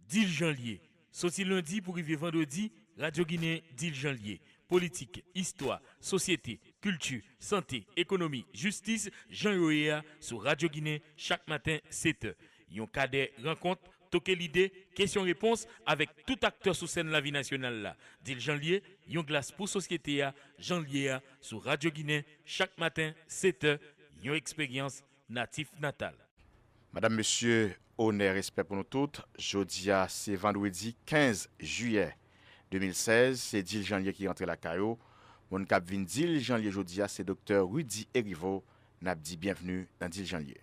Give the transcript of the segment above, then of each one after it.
Dil janvier. Sorti lundi pour arriver vendredi, Radio Guinée Dil janvier. Politique, histoire, société, culture, santé, économie, justice, Jean Yoéa sur Radio Guinée chaque matin 7h. Yon cadet rencontre, toquer l'idée, question-réponse avec tout acteur sous scène la vie nationale là. Dil janvier, yon glace pour société à Jean Liéa sur Radio Guinée chaque matin 7h. Yon expérience natif natal. Madame, Monsieur, honneur, respect pour nous toutes. Jodia, c'est vendredi 15 juillet 2016. C'est Dil janvier qui rentre la caillou. Mon cap vin Dil janvier Jodia, c'est Dr. Rudy Erivo. N'a dit bienvenue dans Dil janvier.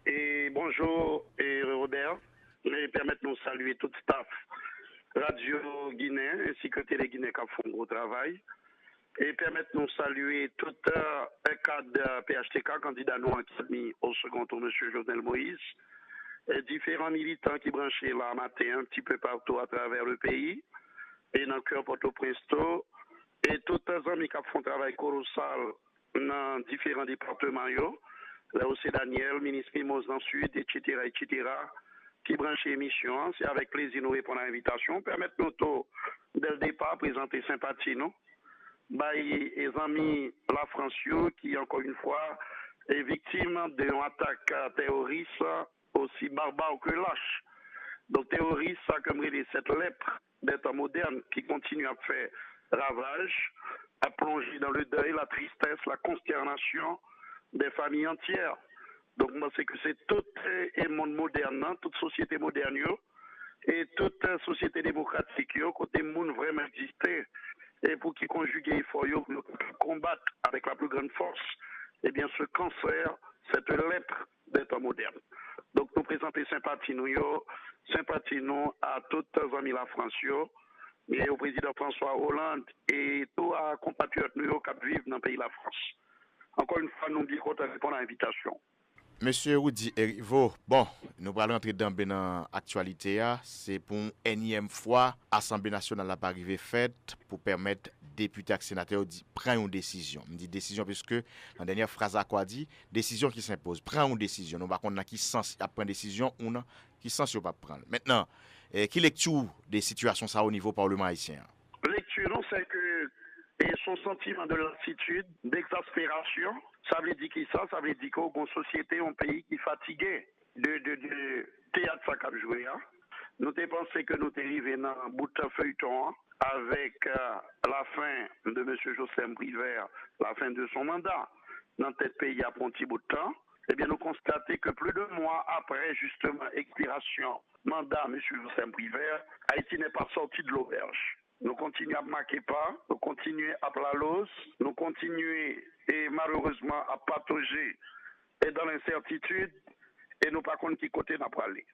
Et bonjour, et Robert. Et permettez-nous de saluer tout le staff Radio Guinée ainsi que Télé Guinée qui font un gros travail. Et permettez-nous de saluer tout un cadre PHTK, candidat nous admis au second tour, M. Jovenel Moïse, et différents militants qui branchaient là matin un petit peu partout à travers le pays, et dans le cœur Port-au-Prince, et tous les amis qui font un travail colossal dans différents départements, là aussi Daniel, ministre Mimos dans le Sud, etc., qui branchent l'émission. C'est avec plaisir nous répondre à l'invitation. Permettez-nous tout, dès le départ, présenter sympathie, nous. Les amis la France qui, encore une fois, est victime d'une attaque terroriste aussi barbare que lâche. Donc, terroriste, ça comme cette lèpre des temps modernes qui continue à faire ravage, à plonger dans le deuil, la tristesse, la consternation des familles entières. Donc, moi, c'est que c'est tout le monde moderne, toute société moderne, et toute société démocratique, côté monde vraiment existé. Et pour qu'ils conjuguent il faut combattre avec la plus grande force, eh bien ce cancer, cette lèpre des temps modernes. Donc nous présentons sympathie nous à toutes les amis la France, et au président François Hollande et tous les compatriotes nous qui vivent dans le pays de la France. Encore une fois, nous bien content de répondre à l'invitation. Monsieur Rudy Erivo, bon, nous allons entrer dans l'actualité. C'est pour une énième fois, l'Assemblée nationale n'a pas arrivé faite pour permettre députés et sénateurs de prendre une décision. Je dis décision puisque la dernière phrase a quoi dit, décision qui s'impose, prendre une décision. Nous ne savons pas qui sens à prendre une décision ou non, qui sens pas prendre. Maintenant, qui lecture des situations ça au niveau parlement haïtien? Lecture, non, c'est que et son sentiment de lassitude, d'exaspération, ça veut dire qui ça? Ça veut dire qu'une société, un pays qui est fatigué de théâtre ça qu'a joué. Nous avons pensé que nous étions arrivés dans un bout de feuilleton avec la fin de M. Joseph Briver, la fin de son mandat dans tel pays à un petit bout de temps. Eh bien, nous constatons que plus de mois après, justement, expiration mandat M. Joseph Briver, Haïti n'est pas sorti de l'auberge. Nous continuons à marquer pas, nous continuons à plalos, nous continuons et malheureusement à patauger et dans l'incertitude et nous pas contre qui côté n'a pas aller.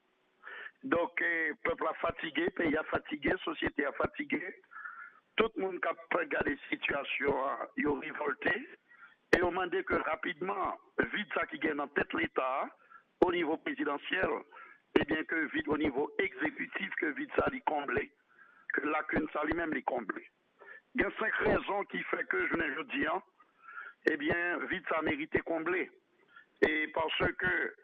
Donc, peuple a fatigué, pays a fatigué, société a fatigué, tout le monde qui a regardé la situation, il a révolté et on demandé que rapidement, vite ça qui gagne en tête l'État au niveau présidentiel, et bien que vite au niveau exécutif, que vite ça l'y comblé. Que la lacune ça lui-même les combler. Il y a 5 raisons qui font que je ne dis pas, eh bien, vite ça mérité combler. Et parce que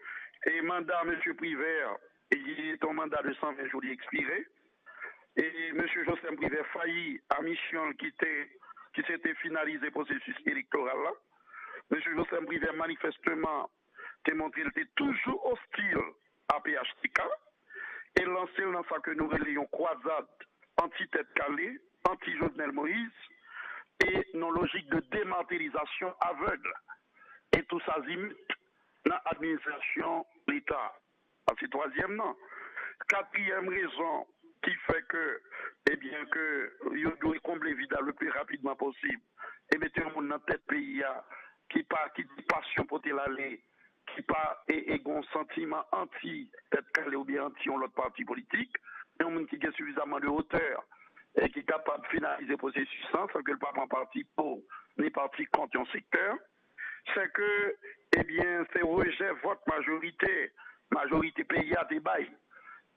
le mandat M. Priver, il est un mandat de 120 jours expiré, et M. Joseph Priver failli à mission qui s'était finalisé le processus électoral là. M. Joseph Priver manifestement démontré qu'il était toujours hostile à PHTK et lancé dans ça que nous relayons croisade anti-tête calée, anti-Jovenel Moïse, et nos logiques de dématérialisation aveugle. Et tout ça zimute dans l'administration de l'État. C'est troisième, non. Quatrième raison qui fait que, eh bien, que, il doit combler vide le plus rapidement possible, et mettre un monde dans tête pays qui dit passion pour l'aller, qui pas et un sentiment anti-tête calée ou bien anti l'autre parti politique, un monde qui a suffisamment de hauteur et qui est capable de finaliser le processus sans que le pas prend parti pour ni parti contre un secteur, c'est que, eh bien, c'est rejet vote majorité pays à débat.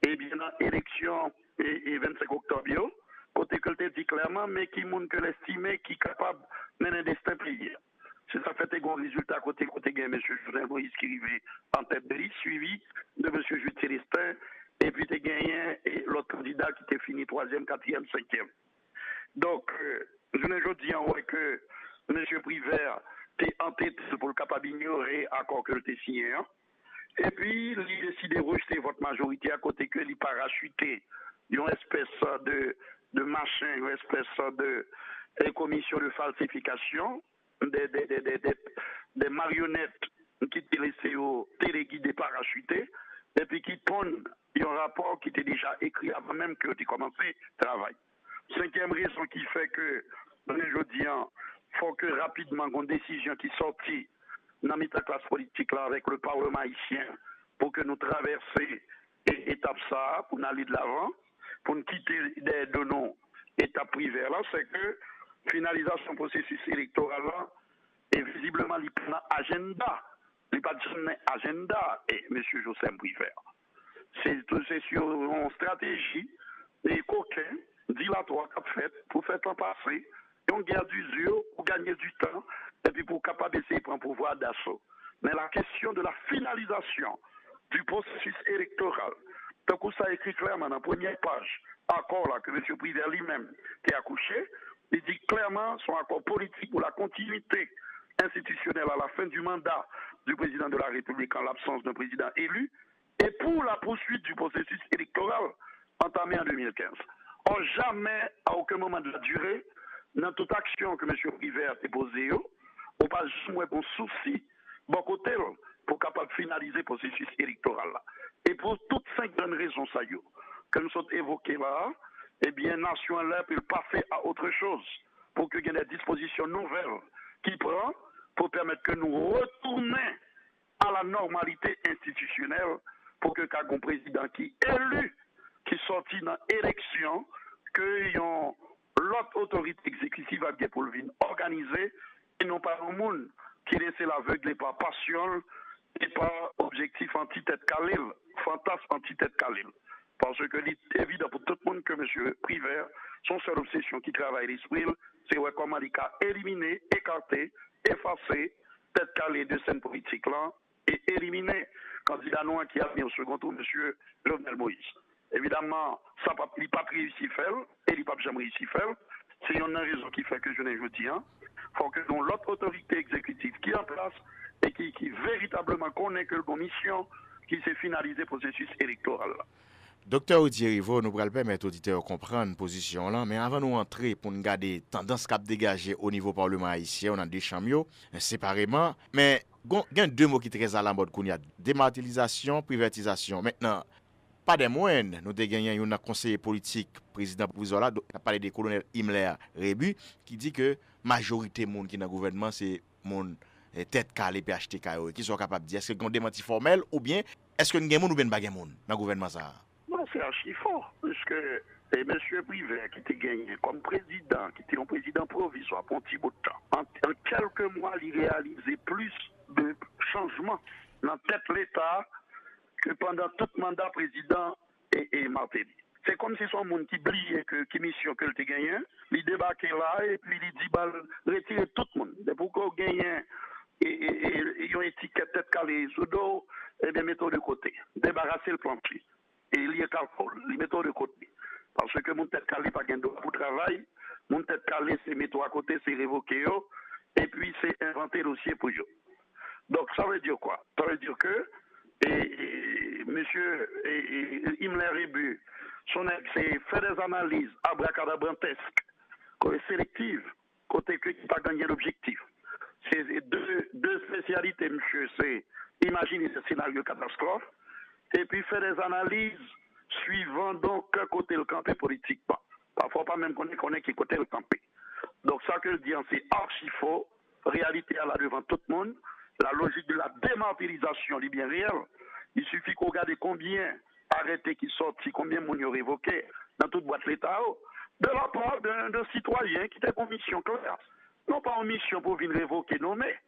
Et bien, dans l'élection et 25 octobre, côté que le dit clairement, mais qui montre que l'estimé qui est capable de mener un destin pays. C'est ça fait un résultat côté M. Jovenel Moïse qui arrivait en tête de liste, suivi de M. Jules Célestin. Et puis, tu as gagné candidats qui étaient finis 3e, 4e, 5e. Donc, je ne dis que M. Privert était en tête pour le capable d'ignorer l'accord que tu signé. Hein? Et puis, il a décidé de rejeter votre majorité à côté que il parachuté une espèce de machin, une espèce de commission de falsification, des marionnettes qui étaient laissées au téléguidé parachuté, et puis qui pondent un rapport qui était déjà écrit avant même que tu commencé le travail. 5e raison qui fait que, aujourd'hui, il faut que rapidement, une décision qui sortit dans la classe politique là avec le Parlement haïtien pour que nous traversions étape ça, pour nous aller de l'avant, pour nous quitter des nos étapes privées là, c'est que finalisation du processus électoral là est visiblement l'agenda. Il n'y a pas de agenda, et M. Joseph Privert. C'est sur une stratégie et coquin, dilatoire qu'a fait pour faire temps passer, et on garde d'usure pour gagner du temps, et puis pour capable essayer de prendre pouvoir d'assaut. Mais la question de la finalisation du processus électoral, tant que ça écrit clairement dans la première page, accord là que M. Privert lui-même a accouché, il dit clairement son accord politique pour la continuité institutionnelle à la fin du mandat du président de la République en l'absence d'un président élu, et pour la poursuite du processus électoral entamé en 2015. Or, jamais, à aucun moment de la durée, dans toute action que M. Privert a posée, on pas jouer bon souci, bon côté, pour capable finaliser le processus électoral. Et pour toutes 5 bonnes raisons, ça y est, que nous sommes évoquées là, eh bien, nation là peut passer à autre chose, pour qu'il y ait des dispositions nouvelles qui prend pour permettre que nous retournions à la normalité institutionnelle pour que un président qui est élu, qui sortit dans l'élection, que l'autre autorité exécutive a bien pour le venir organiser, et non pas un monde qui laisse l'aveugle et par passion et par objectif anti-tête calée, fantasme anti-tête calée. Parce que c'est évident pour tout le monde que M. Privert, son seule obsession qui travaille l'esprit, c'est comment il a éliminé, écarté, effacé tête calée de scène politique là et éliminer candidat noir qui a mis au second tour, M. Jovenel Moïse. Évidemment, ça n'a pas réussi à faire, et il n'a pas jamais réussi à faire. C'est une raison qui fait que je ne dis pas. Il faut que l'autre autorité exécutive qui est en place et qui véritablement connaît que la mission qui s'est finalisée le processus électoral. Docteur Odier Rivo, nous pourrons permettre aux auditeurs de comprendre la position là, mais avant de nous entrer pour nous garder tendance cap dégagée au niveau parlement haïtien, on a deux chambres séparément, mais il y a 2 mots qui sont très à la mode qu'on y a dématérialisation, privatisation. Maintenant, pas des moindres, nous avons gagné un conseiller politique, président provisoire là, on a parlé des colonel Himmler Rebu, qui dit que la majorité des gens qui sont dans le gouvernement, c'est monde tête calée PHTK, qui sont capables de dire est-ce qu'il y a un démenti formel ou bien est-ce que nous avons ou bien pas dans le gouvernement ça? Non, c'est archi fort, puisque M. Privert qui était gagné comme président, qui était un président provisoire pour un petit bout de temps, en quelques mois, il réalisait plus de changements dans la tête de l'État que pendant tout mandat président et Martelly. C'est comme si son monde qui oubliait que mission que il gagné, il débarquait là et puis il dit bah, retirer tout le monde. Et pourquoi gagner et une étiquette tête calée sous dos, et bien mettons de côté, débarrasser le plancher. Et il y a calcul, il met de côté. Parce que mon tête calée pas gain pour travail, mon tête calée c'est mettre à côté, c'est révoquer et puis c'est inventer le dossier pour eux. Donc ça veut dire quoi? Ça veut dire que monsieur Himmler Rebu, son ex, c'est fait des analyses abracadabrantesques, sélectives, côté qui n'a pas gagné l'objectif. C'est deux spécialités, monsieur, c'est imaginer ce scénario catastrophe, et puis faire des analyses suivant donc quel côté le campé politiquement. Parfois pas même qu'on connaît qui côté le campé. Donc ça que je dis, c'est archi faux, réalité à la devant tout le monde, la logique de la dématérialisation est bien réelle. Il suffit qu'on regarde combien arrêtés qui sortent, combien mon y révoqué dans toute boîte l'État, de la part d'un citoyen qui était en mission claire. Non pas en mission pour venir révoquer, non mais,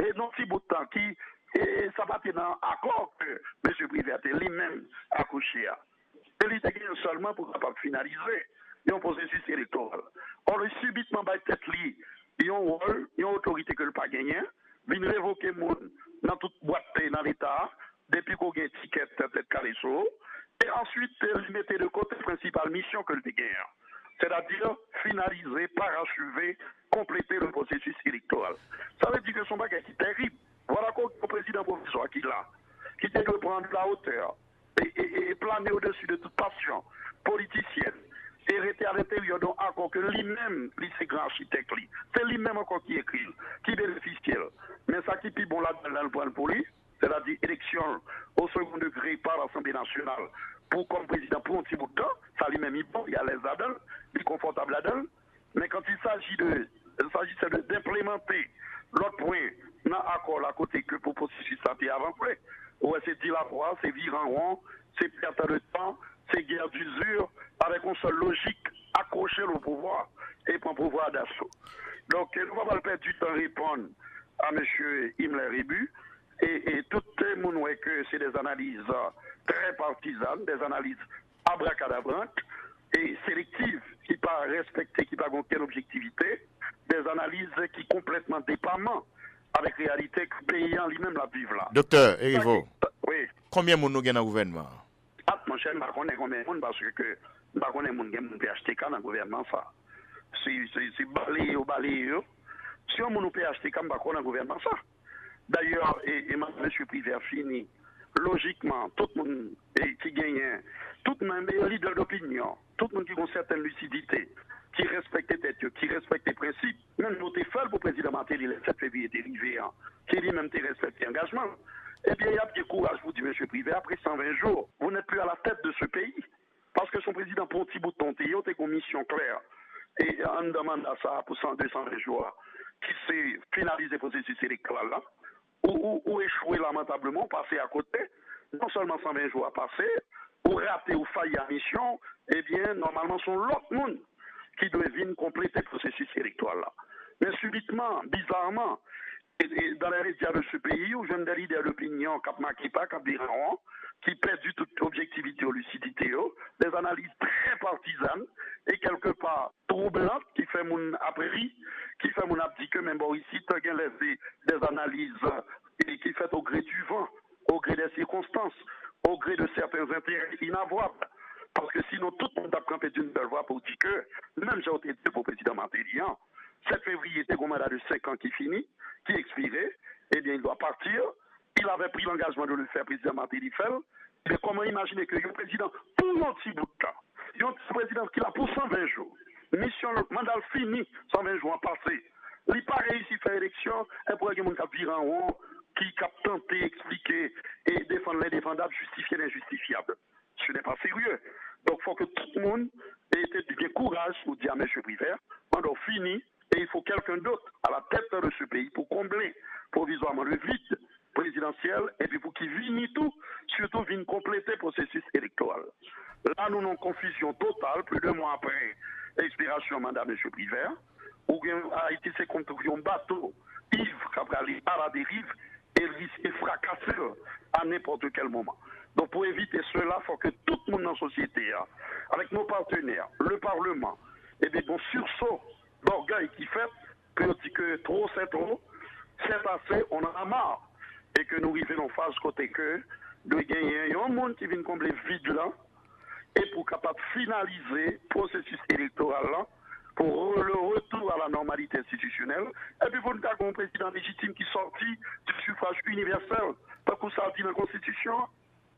et dans petit bout de temps qui, et ça va être dans l'accord que M. Privert lui-même a couché. Et il était seulement pour capable finaliser un processus électoral. Or, le subitement, peut-être lui, il y a un rôle, il y a une autorité que le pas gagné, vient révoquer monde dans toute boîte dans l'État, depuis qu'on a une étiquette tête calée, Et ensuite, il mettait de côté la principale mission que le gagne. C'est-à-dire finaliser, parachever, compléter le processus électoral. Ça veut dire que son bagage est terrible. Voilà quoi le président provisoire qui l'a, qui était de prendre la hauteur et planer au-dessus de toute passion politicienne et rester à l'intérieur d'un accord que lui-même, lui, c'est grand architecte, lui. C'est lui-même encore qui écrit, qui bénéficie. Mais ça qui est bon là-dedans, le point pour lui, c'est-à-dire élection au second degré par l'Assemblée nationale pour comme président pour un petit bout de temps, ça lui-même est bon, il est à l'aise là-dedans, il est confortable là-dedans. Mais quand il s'agit d'implémenter l'autre point dans l'accord à côté que pour processus ça est avancé, ouais, c'est dit la voix, c'est vivre en rond, c'est perte de temps, c'est guerre d'usure, avec une seule logique, accrocher le pouvoir et prendre le pouvoir d'assaut. Donc, nous ne va pas perdre du temps à répondre à M. Himmler Rébu. Et tout le monde voit que c'est des analyses très partisanes, des analyses abracadabrantes et sélectives, qui ne pas respecter, qui ne pas aucune objectivité, des analyses qui complètement dépendent avec la réalité que le pays en lui-même la vive là. Docteur Erivo, oui. Combien de monde nous gagne dans le gouvernement? Ah, mon cher, je ne connais combien de monde parce que je ne connais pas de PHTK dans le gouvernement. Ça. C'est balayé ou balayé. Si on a PHTK, je ne connais pas dans le gouvernement. Ça. D'ailleurs, et M. Privé fini, logiquement, tout le monde qui gagne, tout le monde est leader d'opinion, tout le monde qui a une certaine lucidité, qui respecte les têtes, qui respecte les principes, même nous avons fait pour le président Martelly le 7 février dérivé, qui lui-même respecte l'engagement. Eh bien, il y a du courage, vous dites, M. Privé, après 120 jours, vous n'êtes plus à la tête de ce pays, parce que son président, pour un petit bout de temps, il a une mission claire, et on demande à ça pour 220 jours, qui s'est finalisé le processus électoral là. Ou échouer lamentablement, passer à côté, non seulement 120 jours à passer, ou rater ou faillir à mission, eh bien, normalement, sont l'autre monde qui doit venir compléter le processus électoral là. Mais subitement, bizarrement, et dans les médias de ce pays, où jeune des leaders d'opinion, Cap Makipa, Cap Biran, qui perdent du toute objectivité ou lucidité, des analyses très partisanes et quelque part troublantes qui fait mon après qui fait mon abdi que même bon ici, tu as des analyses et qui fait au gré du vent, au gré des circonstances, au gré de certains intérêts inavouables. Parce que sinon, tout le monde a campé d'une belle voix pour dire que, même j'ai été dit pour le président Martelly, 7 février était un mandat de 5 ans qui finit, qui expirait, eh bien, il doit partir. Il avait pris l'engagement de le faire, président Martelly fait. Mais comment imaginer que le président, pour un petit bout de temps, un président qui a pour 120 jours, mission, le mandat fini, 120 jours passé, il n'a pas réussi à faire élection, et pour quelqu'un qui a viré en haut, qui a tenté expliquer et défendre l'indéfendable, justifier l'injustifiable. Ce n'est pas sérieux. Donc, il faut que tout le monde ait bien courage pour dire à M. Privé, mandat fini, et il faut quelqu'un d'autre à la tête de ce pays pour combler provisoirement le vide présidentiel et puis pour qu'il vienne tout, surtout vienne compléter le processus électoral. Là, nous avons une confusion totale, plus de mois après l'expiration du mandat de M. Privé, où Haïti s'est construit un bateau ivre qui va aller à la dérive et risquer de fracasser à n'importe quel moment. Donc pour éviter cela, il faut que tout le monde dans la société, avec nos partenaires, le Parlement, et bien bon sursaut d'orgueil qui fait, que on dit que trop c'est trop, c'est assez, on en a marre. Et que nous arrivons en phase côté que de gagner un monde qui vient combler vide là, et pour capable finaliser le processus électoral là, pour le retour à la normalité institutionnelle, et puis pour nous avoir un président légitime qui sortit du suffrage universel, parce que ça dit dans la Constitution.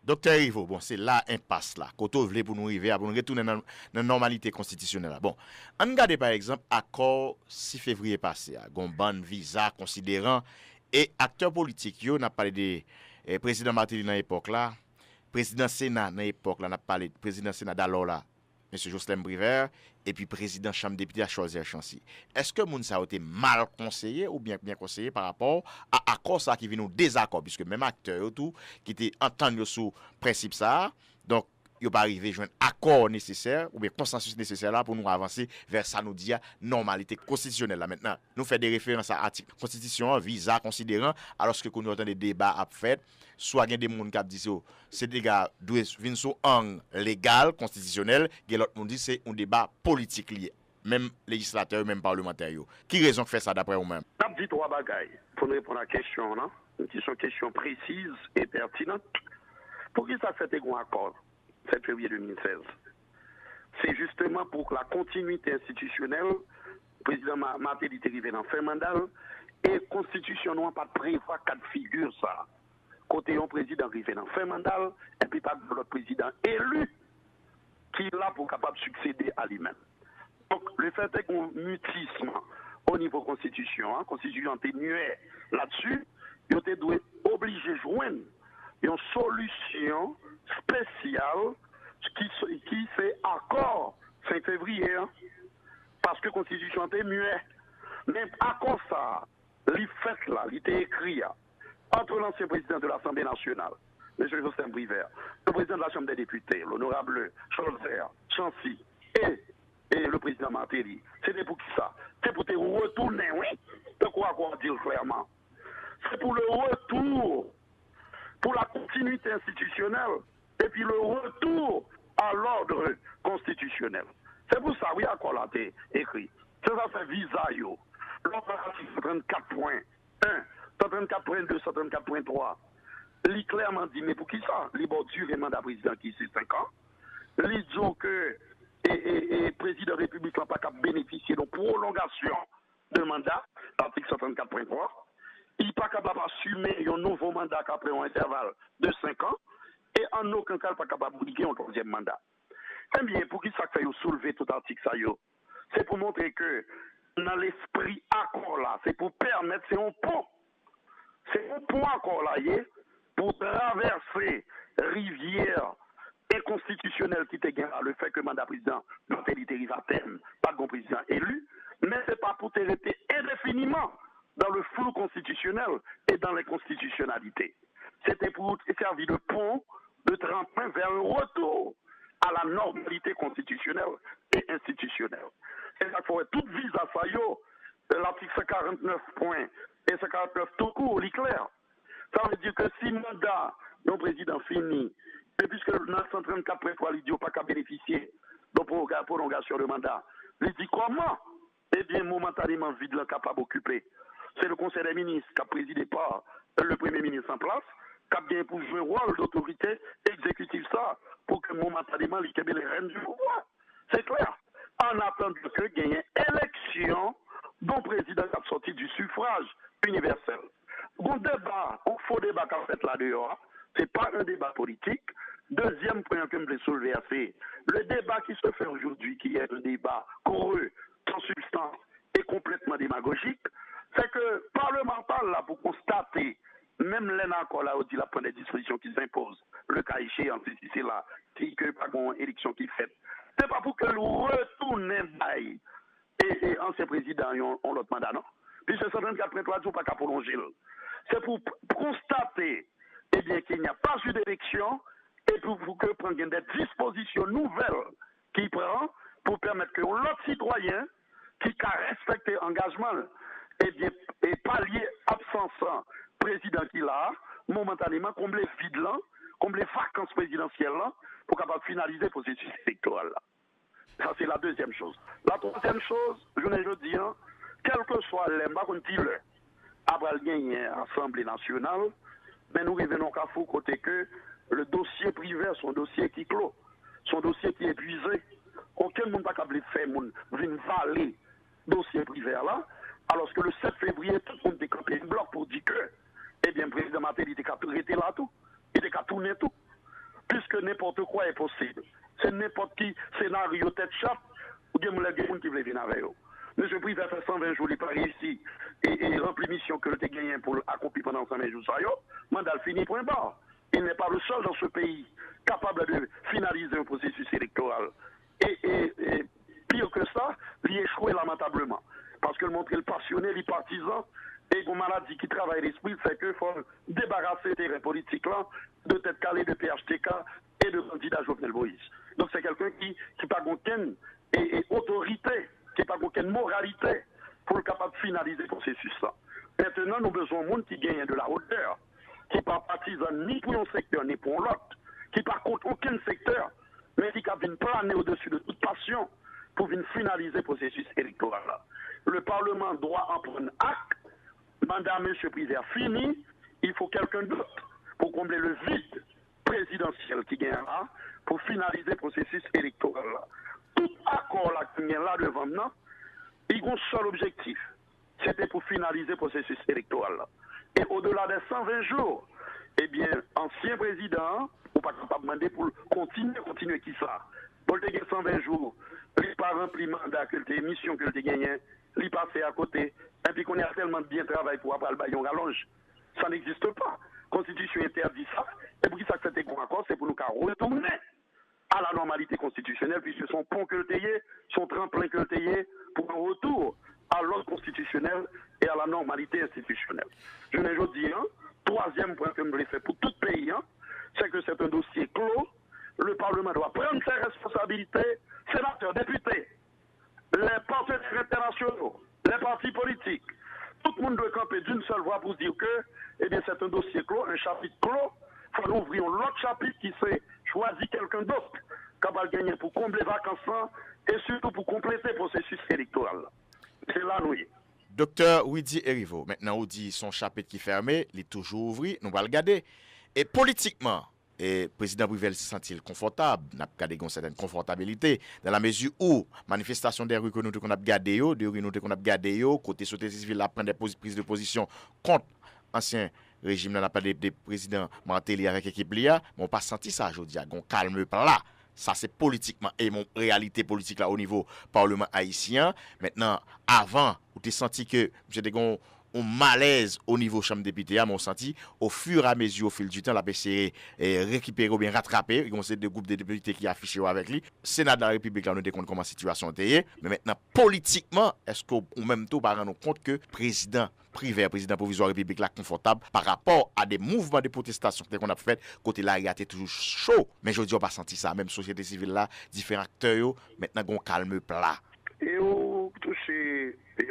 Docteur Erivo, bon, c'est là impasse là. Quand on veut pour nous arriver, pour nous retourner dans la normalité constitutionnelle là. Bon, on regarde par exemple accord 6 février passé, Gomban visa considérant et acteurs politiques, yo n'a parlé de président Martelly dans l'époque là, président Sénat dans l'époque là, n'a parlé de président Sénat d'alors là, M. Jocelyn Briver, et puis président Chambre député à Choisir Chancy. Est-ce que moun ça a été mal conseillé ou bien conseillé par rapport à accord ça qui vient nous désaccord, puisque même acteur tout qui était entendu sous principe ça, donc il pas arrivé joindre accord nécessaire ou bien consensus nécessaire là pour nous avancer vers ça nous dit normalité constitutionnelle là maintenant. Nous fait des références à article constitution visa considérant alors que nous entend des débats à fait soit gain des monde qui dit c'est des gars doivent venir sur angle légal constitutionnel et l'autre monde dit c'est un débat politique lié même législateur même parlementaire yo. Qui raison fait ça d'après vous-même? N'a dit trois bagailles pour répondre à la question là, qui sont questions précises et pertinentes. Pour qui ça fait un accord? 7 février 2016. C'est justement pour la continuité institutionnelle, le président Martelly est arrivé dans fin mandat, et Constitution n'a pas prévoir quatre figures ça. Côté un président arrivé dans fin mandat, et puis pas l'autre président élu qui est là pour capable succéder à lui-même. Donc le fait est qu'on mutisme au niveau constitution, constitution est nuée là-dessus, il était obligé de joindre une solution spéciale qui fait accord 5 février, parce que la Constitution était muette. Mais accord ça, les faits là, il était écrit entre l'ancien président de l'Assemblée nationale, M. Joseph Brivert, le président de la Chambre des députés, l'honorable Scholzer, Chancy, et le président Martelly. C'était pour qui ça? C'est pour te retourner, oui? De quoi dire clairement? C'est pour le retour, pour la continuité institutionnelle, et puis le retour à l'ordre constitutionnel. C'est pour ça, oui, à quoi là t'es écrit. C'est ça, c'est visa, yo. L'ordre article 134.1, 134.2, 134.3. Il clairement dit, mais pour qui ça? Il va durer mandat président qui c'est 5 ans. Il dit que le président de la République n'a pas qu'à bénéficier de prolongation de mandat, l'article 134.3. Il n'est pas capable d'assumer un nouveau mandat après un intervalle de 5 ans. Et en aucun cas, il n'est pas capable de briguer un troisième mandat. Eh bien, pour qui ça fait soulever tout article ça, c'est pour montrer que dans l'esprit accord là, c'est pour permettre, c'est un pont. C'est un pont accord là, pour traverser rivière inconstitutionnelle qui était gagné le fait que le mandat président doit être à terme, pas de président élu, mais ce n'est pas pour rester indéfiniment dans le flou constitutionnel et dans l'inconstitutionnalité. C'était pour servir de pont, de tremplin vers un retour à la normalité constitutionnelle et institutionnelle. Et ça faut tout vise à ça, l'article 149 points et 149 tout court, il est clair. Ça veut dire que si le mandat d'un président fini, et puisque le 934.3, il dit pas qu'à bénéficier de prolongation de mandat, il dit comment? Eh bien, momentanément, vide là, capable d'occuper. C'est le Conseil des ministres qui a présidé par le Premier ministre en place, qui a bien pour jouer le rôle d'autorité exécutive ça, pour que momentanément, il ait les rênes du pouvoir. C'est clair. En attendant que gagne élection dont président qui a sorti du suffrage universel. Bon débat, un faux débat qu'a fait là-dehors, c'est pas un débat politique. Deuxième point que je voulais soulever, c'est le débat qui se fait aujourd'hui, qui est un débat creux, sans substance et complètement démagogique, c'est que parlementaire là pour constater, même l'ENA encore là, on dit la première disposition qui s'impose, le cas échéant, si c'est là, si que pas une élection qui fait. C'est pas pour que nous retournions bail et ancien président ont l'autre mandat, non? Puis ce 134.3 jours pas qu'à prolonger. C'est pour constater eh bien, qu'il n'y a pas eu d'élection et pour que prendre des dispositions nouvelles qui prend pour permettre que l'autre citoyen qui a respecté l'engagement eh bien, et pallier absence président qu'il a, momentanément combler vide là, combler vacances présidentielles là, pour capable finaliser le processus électoral là. Ça c'est la deuxième chose. La troisième chose, je ne dis pas, quel que soit l'embargo après le gagner l'Assemblée nationale, mais nous revenons qu'à faux côté que le dossier privé, son dossier qui clos, son dossier qui est épuisé, aucun monde n'a pas capable de faire une vallée dossier privé là, alors que le 7 février, tout le monde a campé un bloc pour dire que, eh bien, le président Martelly était arrêté là tout, il était tourner tout, puisque n'importe quoi est possible. C'est n'importe qui scénario tête chape, ou bien les gens qui veulent venir avec eux. Monsieur Privé fait 120 jours, il paraît ici, et remplit mission que le t'ai gagné pour accomplir pendant 120 jours, ça y est, mandat fini, point barre. Il n'est pas le seul dans ce pays capable de finaliser un processus électoral. Et pire que ça, il échoué lamentablement. Parce que le montrer le passionné, les partisans, et une maladie qui travaille l'esprit, c'est qu'il faut débarrasser des terrains politiques là, de tête calée de PHTK et de candidat Jovenel Moïse. Donc c'est quelqu'un qui n'a pas aucune autorité, qui n'a pas aucune moralité pour le capable de finaliser le processus là. Maintenant, nous avons besoin de monde qui gagne de la hauteur, qui n'est pas partisan ni pour un secteur ni pour l'autre, qui par contre aucun secteur, mais qui vient planer au-dessus de toute passion pour venir finaliser le processus électoral là. Le Parlement doit en prendre acte. Mandat M. Privé fini, il faut quelqu'un d'autre pour combler le vide présidentiel qui gagnera pour finaliser le processus électoral. Là. Tout accord là, qui est là devant nous, il a un seul objectif. C'était pour finaliser le processus électoral. Là. Et au-delà des 120 jours, eh bien, ancien président, on pas capable de demander pour continuer qui ça. Pour le 120 jours, il n'a pas rempli le mandat, que les missions que tu as gagné, il passé à côté. Et puis qu'on a tellement bien travaillé pour avoir le baillon rallonge. Ça n'existe pas. La Constitution interdit ça. Et pour qui ça c'était un accord, c'est pour nous retourner à la normalité constitutionnelle, puisque son pont que le taillé, son tremplin que le taillé, pour un retour à l'ordre constitutionnel et à la normalité institutionnelle. Je ne veux dire, troisième point que je voulais faire pour tout pays, c'est que c'est un dossier clos. Le Parlement doit prendre ses responsabilités, sénateurs, députés, les partenaires internationaux, les partis politiques. Tout le monde doit camper d'une seule voix pour dire que eh bien, c'est un dossier clos, un chapitre clos. Il faut ouvrir l'autre chapitre qui s'est choisi quelqu'un d'autre qui va gagner pour combler les vacances et surtout pour compléter le processus électoral. C'est là nous. Docteur Widi Erivo, maintenant on dit son chapitre qui est fermé, il est toujours ouvert, nous allons le garder. Et politiquement, le président Brivel se sent-il confortable, n'a pas gardé une certaine confortabilité, dans la mesure où manifestation des rues que nous avons gardé, des rues qu'on a gardé, côté société civile a pris des prises de position contre ancien régime, n'a pas des présidents Martelly avec l'équipe LIA, mais on n'a pas senti ça aujourd'hui, on calme là. Ça, c'est politiquement et mon réalité politique là au niveau Parlement haïtien. Maintenant, avant, vous avez senti que j'étais un malaise au niveau Chambre des députés, mais on senti au fur et à mesure, au fil du temps, la PCE récupérer ou bien rattraper. Il y a des groupes de députés qui affichent avec lui. Sénat de la République, là, nous décompte comment la situation était. Mais maintenant, politiquement, est-ce qu'au même temps, on rend compte que président privé, président provisoire République là confortable par rapport à des mouvements de protestation qu'on a fait côté là il a été toujours chaud mais je dis on pas senti ça même société civile là différents acteurs maintenant gon calme plat et on touche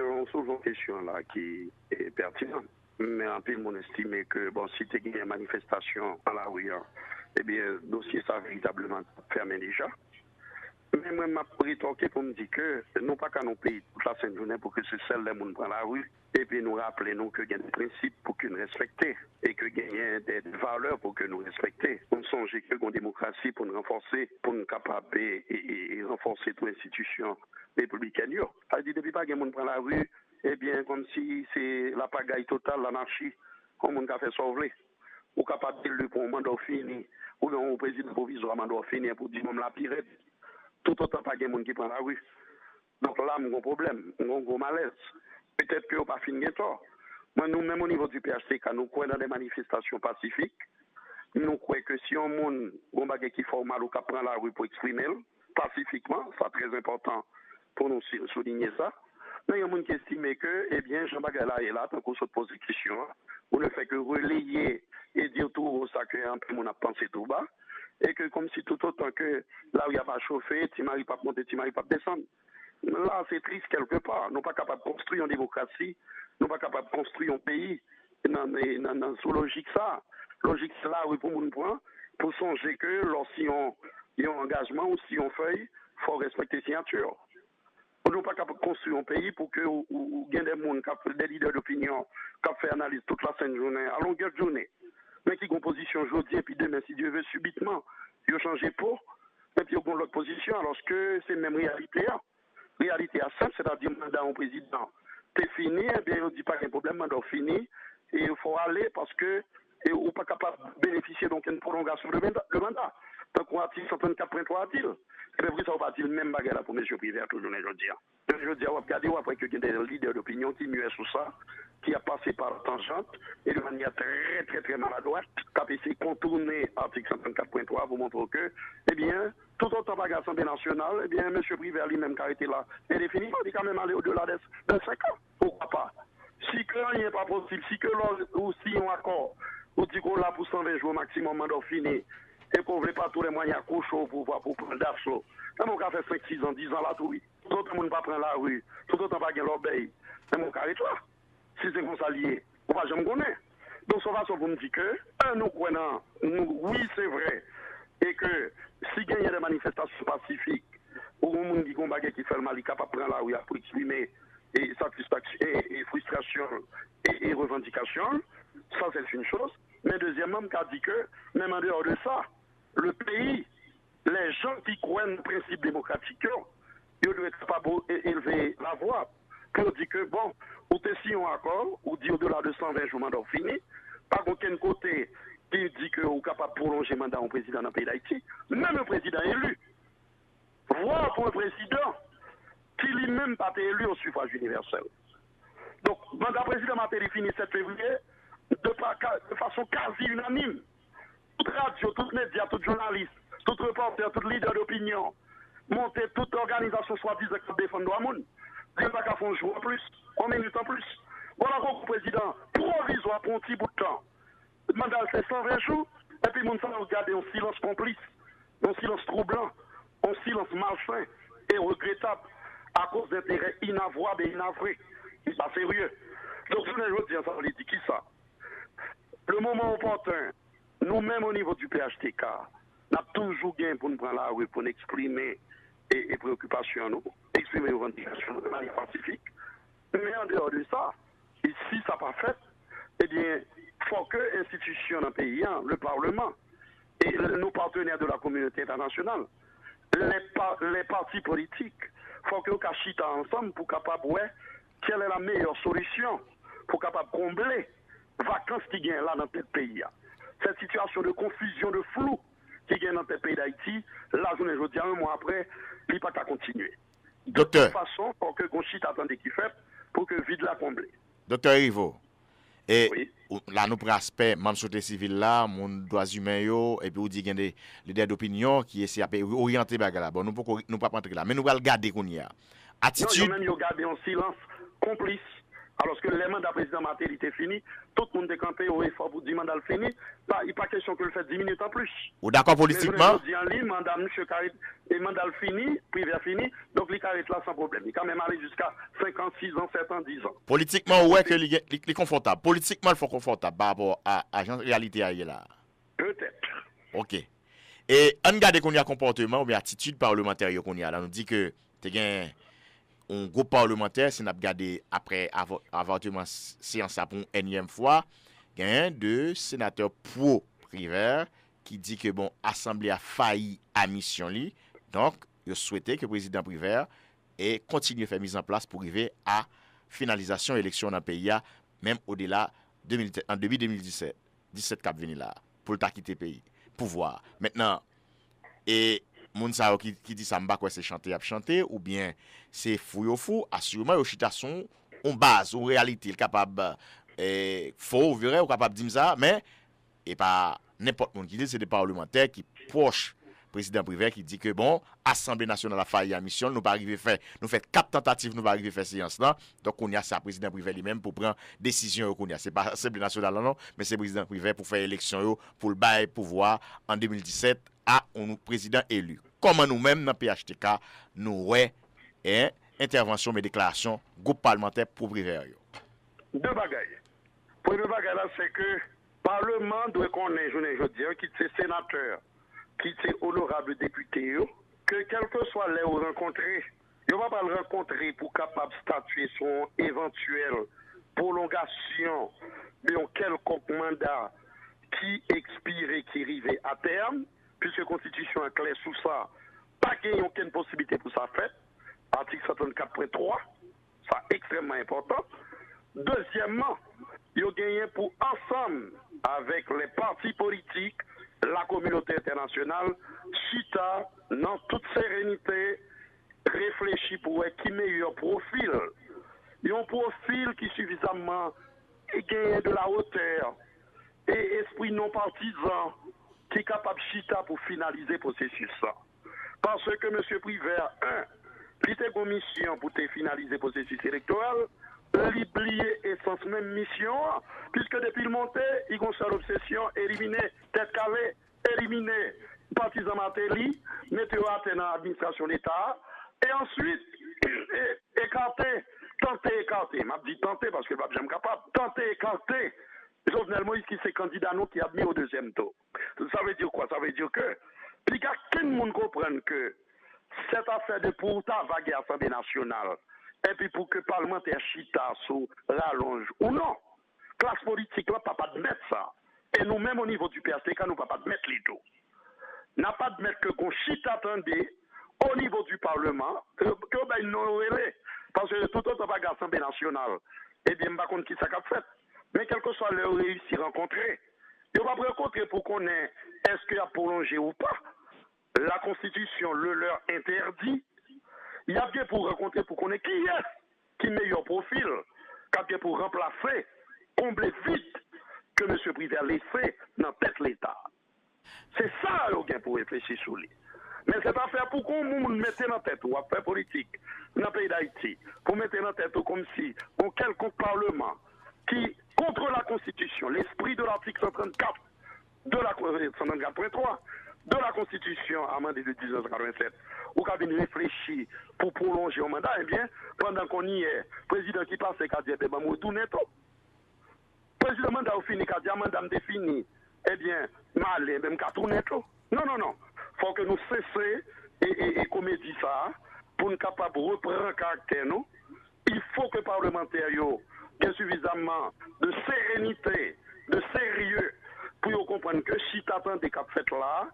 on soulève une question là qui est pertinente mais en plus on estime que bon si tu as une manifestation à la rue eh bien le dossier ça véritablement fermé déjà. Mais moi, je rétorqué pour me dire que nous pas qu'à nous payer toute la sainte journée pour que c'est celle des gens prennent la rue et puis nous rappeler nous que il y a des principes pour que nous respecter et que il y a des valeurs pour que nous respecter. On songe que la démocratie pour nous renforcer, pour nous capables et renforcer toute institution républicaine. Ça dit depuis pas que les gens prennent la rue, eh bien comme si c'est la pagaille totale, l'anarchie, comme on a fait sauver. Ou capable de le pour un mandat fini, ou le président provisoire mandat fini pour dire même la pirate. Tout autant pas de gens qui prennent la rue. Donc là, j'ai un problème, j'ai un gros malaise. Peut-être que vous pas fini tort. Moi, nous, même au niveau du PHTK, nous croyons dans des manifestations pacifiques. Nous croyons que si un monde qui fait mal ou qui prend la rue pour exprimer pacifiquement, c'est très important pour nous souligner ça. Mais il y a des gens qui estiment que, eh bien, Jean Bagala est là, tant qu'on se pose des questions, on ne fait que relayer et dire tout ça qu'un peu on a pensé tout bas. Et que comme si tout autant que là où il n'y a pas chauffé, Timari pas monter, Timari pas descendre. Là, c'est triste quelque part. Nous ne sommes pas capables de construire une démocratie, nous ne sommes pas capables de construire un pays sous logique ça. Logique c'est là où pour mon point, pour songer que lorsqu'il y a un engagement ou si on feuille, il faut respecter les signatures. Nous ne sommes pas capables de construire un pays pour que il y ait des gens, des leaders d'opinion, qui fait analyse toute la sainte journée, à longueur de journée. Mais qui composition aujourd'hui et puis demain, si Dieu veut, subitement, ils ont changé pour, et puis ils ont l'autre position, alors que c'est même réalité. Réalité à simple, c'est-à-dire mandat au président. C'est fini, eh bien, on ne dit pas qu'il y a un problème, mandat fini, et il faut aller parce que on n'est pas capable de bénéficier donc d'une prolongation de mandat. Donc, on a 134.3 a-t-il. Et bien, ça va dire même bagarre pour M. Privé à toujours aujourd'hui. Je dis, on va regarder après que des leaders d'opinion qui muent sur ça, qui a passé par la tangente et de manière très, très, très maladroite, qui a essayé de contourner l'article 134.3 pour montrer que, eh bien, tout autant par l'Assemblée nationale, eh bien, M. Privé lui-même qui a été là indéfiniment, il est quand même allé au-delà de 5 ans. Pourquoi pas? Si que rien n'est pas possible, si que ou si on accord, ou dit qu'on l'a pour 120 jours maximum, mandat fini, et qu'on ne veut pas tous les moyens couchés pour prendre d'assaut. Mais mon cas fait 5, 6 ans, 10 ans là, tout oui. Tout le monde ne pas prendre la rue, tout le temps pas gagner l'obéi. Mais mon cas est là. Si c'est comme ça lié, on va jamais connaître. Donc, ça va pour me dire que, nous croyons, oui, c'est vrai, et que si il y a des manifestations pacifiques, ou un monde qui fait le mal, il est capable de prendre la rue pour exprimer et satisfaction, et frustration et revendication, ça c'est une chose. Mais deuxièmement, on a dit que, même en dehors de ça, le pays les gens qui croient au principe démocratique, ils doivent être capables d'élever la voix pour dire que, bon, ou t'es si un accord, ou dit au-delà de 120 jours, mandat fini, pas aucun côté qui dit que vous êtes capable de prolonger le mandat au président dans le pays d'Haïti, même le président élu, voire pour un président qui lui-même pas été élu au suffrage universel. Donc, le mandat président m'a été fini 7 février de façon quasi unanime. Toute radio, toute média, tout journaliste, tout reporter, tout leader d'opinion, monter toute organisation soi-disant qui défend le droit monde. Il n'y a pas qu'à faire un jour en plus, en minute en plus. Voilà qu'on président provisoire pour un petit bout de temps. Le mandat c'est 120 jours, et puis mon sang regarde en silence complice, en silence troublant, en silence malsain et regrettable à cause d'intérêts inavouables et inavrés. C'est pas sérieux. Donc, je veux dire, ça veut dire qui ça? Le moment opportun, nous-mêmes au niveau du PHTK, nous avons toujours gagné pour nous prendre la rue, pour nous exprimer et préoccupations, nous, exprimer nos revendications de manière pacifique. Mais en dehors de ça, et si ça n'a pas fait, eh bien, il faut que l'institution d'un pays, le Parlement, et nos partenaires de la communauté internationale, les partis politiques, il faut que nous cachions ensemble pour capable ouais, quelle est la meilleure solution pour capable combler les vacances qui gagnent là dans notre pays. Cette situation de confusion, de flou qui gagne dans le pays d'Haïti, là, je ne dis un mois après, il n'y a pas qu'à continuer. Docteur. De toute façon, pour que Gonchit attende qui fait, pour que vide la combler. Docteur Rivo, et Oui. là, nous prenons aspect, même société civile là, mon droits humains, et puis on dit qu'il y a des leaders d'opinion qui essaient d'orienter là. Bon, nous ne pouvons pas rentrer là, mais nous allons regarder qu'on y a. Attitude. Non, même regarder en silence complice. Alors que le mandat président Matel était fini, tout le monde est campé au effort pour dire mandat fini. Il n'est pas question que le fait 10 minutes en plus. Ou d'accord politiquement? Mais je dis en ligne, mandat M. Karit, et mandat fini, privé fini, donc il Karit là sans problème. Il quand même aller jusqu'à 5 ans, 6 ans, 7 ans, 10 ans. Politiquement, ouais, que est confortable. Politiquement, il faut confortable par rapport à la réalité là. Peut-être. Ok. Et on regarde qu'on y a comportement ou bien attitude parlementaire qu'on y a là. On dit que tu as un groupe parlementaire, si on a regardé après avortement séance pour une énième fois, il y a un de sénateurs pro-Privert qui dit que bon, l'Assemblée a failli à mission li. Donc, il souhaitait que le président Privert et continue à faire mise en place pour arriver à finalisation élection dans le pays, même au-delà en début 2017. 17 cap venu là, pour le quitter le pays. Pouvoir. Maintenant, et moun sa qui dit ça m'a quoi c'est chanter à chanter ou bien c'est fou assurément yo chita son on base en réalité il capable faux vrai ou capable dire ça mais et pas n'importe monde qui dit c'est des parlementaires qui proche président Privert qui dit que bon Assemblée nationale a failli à mission nous pas arriver faire nous fait 4 tentatives nous pas arriver faire séance là donc on y a ça président Privert lui-même pour prendre décision qu'on y a c'est pas Assemblée nationale non mais c'est président Privert pour faire élection pour le bail pouvoir en 2017 à un président élu. Comment nous-mêmes dans PHTK nous ouais intervention mais déclaration groupe parlementaire pour Privert. Deux bagailles. Premier bagaille là c'est que le Parlement doit connaître je veux dire qui c'est sénateur qui c'est honorable député que quel que soit les rencontrés, il va pas le rencontrer pour capable statuer son éventuelle prolongation de quelconque mandat qui expirait, qui arrivait à terme, puisque la Constitution est claire sous ça, pas qu'il n'y ait aucune possibilité pour ça fait. Article 134.3, ça extrêmement important. Deuxièmement, il y a gagné pour ensemble avec les partis politiques, la communauté internationale, chita dans toute sérénité, réfléchit pour qui meilleur profil. Il y a un profil qui suffisamment gagne de la hauteur et esprit non partisan qui est capable de chita pour finaliser le processus. Parce que M. Privert, il a une mission pour finaliser le processus électoral, l'oublier essence même mission, puisque depuis le monté, il a une seule obsession, éliminer tête calée, éliminer partisan Matéli, mettre dans l'administration d'État, et ensuite écarter, tenter écarter, m'a dit tenter parce que je suis capable, tenter écarter Jovenel Moïse qui c'est candidat nous qui a mis au deuxième tour. Ça veut dire quoi? Ça veut dire que, puis qu'à quel monde comprenne que cette affaire de pourta vague à l'Assemblée nationale, et puis pour que le parlementaire chita sous rallonge ou non, classe politique là, pas admettre ça. Et nous-mêmes au niveau du PHTK, nous ne pouvons pas admettre les tout. n'a pas de mettre que qu'on chita attendait au niveau du Parlement, que ben non relais. Parce que tout autre pas l'Assemblée nationale, eh bien, par contre, qui ça qu'a fait. Mais quel que soit leur réussite rencontrée, ils vont pas rencontrer pour qu'on ait est-ce qu'il y a prolongé ou pas. La Constitution le leur interdit. Il y a bien pour rencontrer pour qu'on ait qui est, qui meilleur profil, qui a bien pour remplacer, combler vite que M. Privé a laissé dans tête l'État. C'est ça, le gain pour réfléchir sur lui. Mais c'est pas faire pour qu'on nous mette dans la tête ou faire politique dans le pays d'Haïti, pour mettre dans la tête comme si on quelconque parlement qui, contre la Constitution, l'esprit de l'article 134 de la 134.3 de la Constitution amendée de 1987, ou qui a bien réfléchi pour prolonger un mandat, eh bien, pendant qu'on y est, président qui passe, qui a dit, ben, moi, tout net. Président mandat fini, qui a dit, mandat défini, eh bien, malé, même qu'à tout net. Non, non, non. Faut que nous cessions et comédie ça, pour nous capables de reprendre caractère, nous. Il faut que les parlementaires aient suffisamment de sérénité, de sérieux, pour comprendre que si tu attends des cap fait là,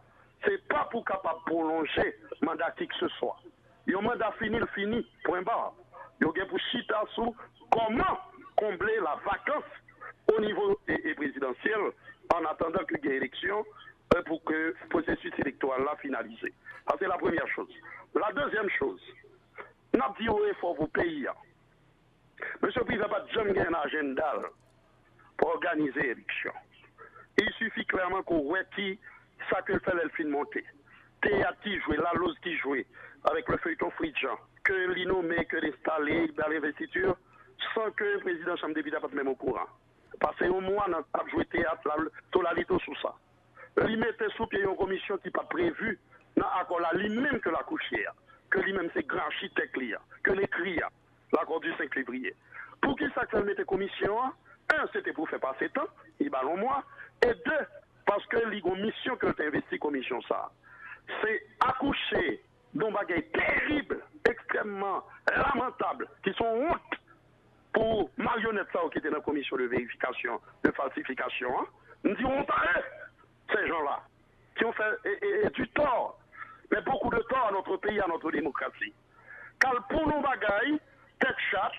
c'est pas pour capable prolonger le mandat qui que ce soit. Le mandat fini, le fini, point barre. Il y a pour chita sous comment combler la vacance au niveau présidentiel en attendant qu'il y ait élection pour que le processus électoral là finalisé. Ça, c'est la première chose. La deuxième chose, nous avons dit au effort pour le pays. Monsieur le Président n'a pas jamais un agenda pour organiser l'élection. Il suffit clairement qu'on voit qui ça que fait le film monter. Théâtre qui jouait, la lose qui jouait, avec le feuilleton Fridjan, que l'innommé, que l'installé dans l'investiture, sans que le président de la Chambre des députés n'a pas même au courant. Parce que au moins, on a joué théâtre, tolalito sous ça. Il mettait sous pied une commission qui n'est pas prévue dans l'accord là, lui-même que la couchière, que lui-même c'est grand architecte, que l'écrit, l'accord du 5 février. Pour qui ça que ça mettait commission? Un, c'était pour faire passer temps, il ballon moi, et deux, parce que les mission que tu as investi commission ça, c'est accoucher d'un bagage terrible, extrêmement lamentable, qui sont honte pour marionnettes ça qui étaient dans la commission de vérification, de falsification. Hein. Nous disons, on t'arrête ces gens-là, qui ont fait du tort, mais beaucoup de tort à notre pays, à notre démocratie. Car pour nos bagailles, tête chatte,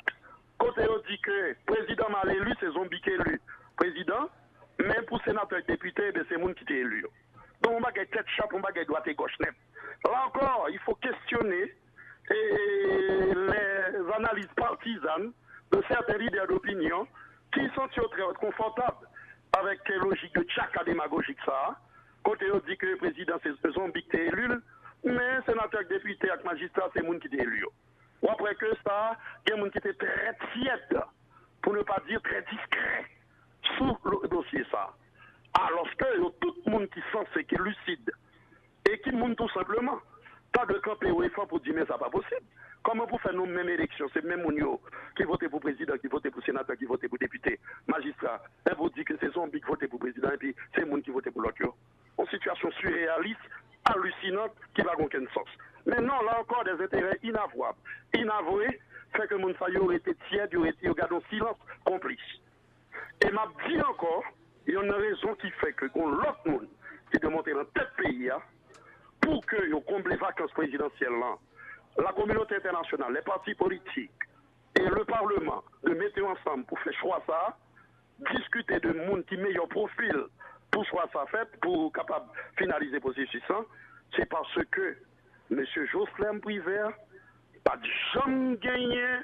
côté on dit que le président mal élu, c'est zombie qui est élu. Président, même pour sénateur et député, c'est le monde qui est élu. Donc on va tête chatte, on va droite et gauche net. Là encore, il faut questionner les analyses partisanes de certains leaders d'opinion qui sont très confortables avec les logiques de tchaka démagogique ça. Côté on dit que le président c'est un zombie qui est élu, mais sénateur, député et magistrat, c'est le monde qui est élu. Ou après que ça, il y a des gens qui étaient très tièdes, pour ne pas dire très discrets, sous le dossier ça. Alors que tout le monde qui est censé, qui est lucide, et qui monte tout simplement, pas de camper au effort pour dire mais ça n'est pas possible. Comment vous faites nos mêmes élections, c'est même moun qui votent pour président, qui votent pour sénateur, qui votent pour député, magistrat, et vous dites que c'est zombies qui votent pour président, et puis c'est moun qui votent pour l'autre. Une situation surréaliste, hallucinante, qui va aucun sens. Mais non, là encore, des intérêts inavouables, inavoués, fait que moun faille aurait été tiède, aurait été regardé en silence complice. Et m'a dit encore, il y a une raison qui fait que l'autre monde qui doit monter dans tel pays, pour que vous comble les vacances présidentielles là, la communauté internationale, les partis politiques et le Parlement de mettre ensemble pour faire choix ça, discuter de monde qui meilleur profil pour choix ça fait, pour capable finaliser le processus, c'est parce que M. Jocelyn Privé pas de jamais gagné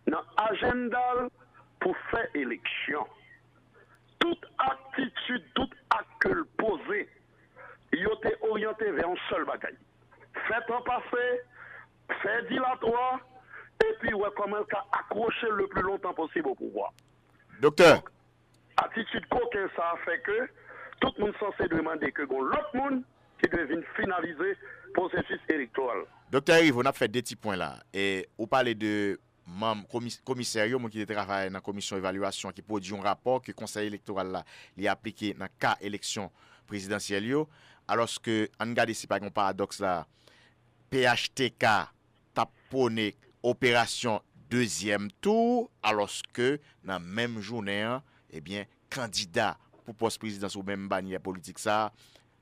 dans l'agenda pour faire élection. Toute attitude, tout acte posé, il était orienté vers un seul bagaille. Faites en passer, fait dilatoire, et puis ouais, comment accrocher le plus longtemps possible au pouvoir. Docteur. Donc, attitude coquin, ça a fait que tout le monde censé demander que l'autre monde qui devient finaliser le processus électoral. Docteur Yves, on a fait des petits points là. Et vous parlez de commissaire qui travaille dans la commission d'évaluation qui produit un rapport que le conseil électoral là, il a appliqué dans le cas élection présidentielle. Alors que, on regarde ici par exemple paradoxe là, PHTK taponné opération deuxième tour, alors que dans la même journée, eh bien, candidat pour poste présidence ou même bannière politique ça,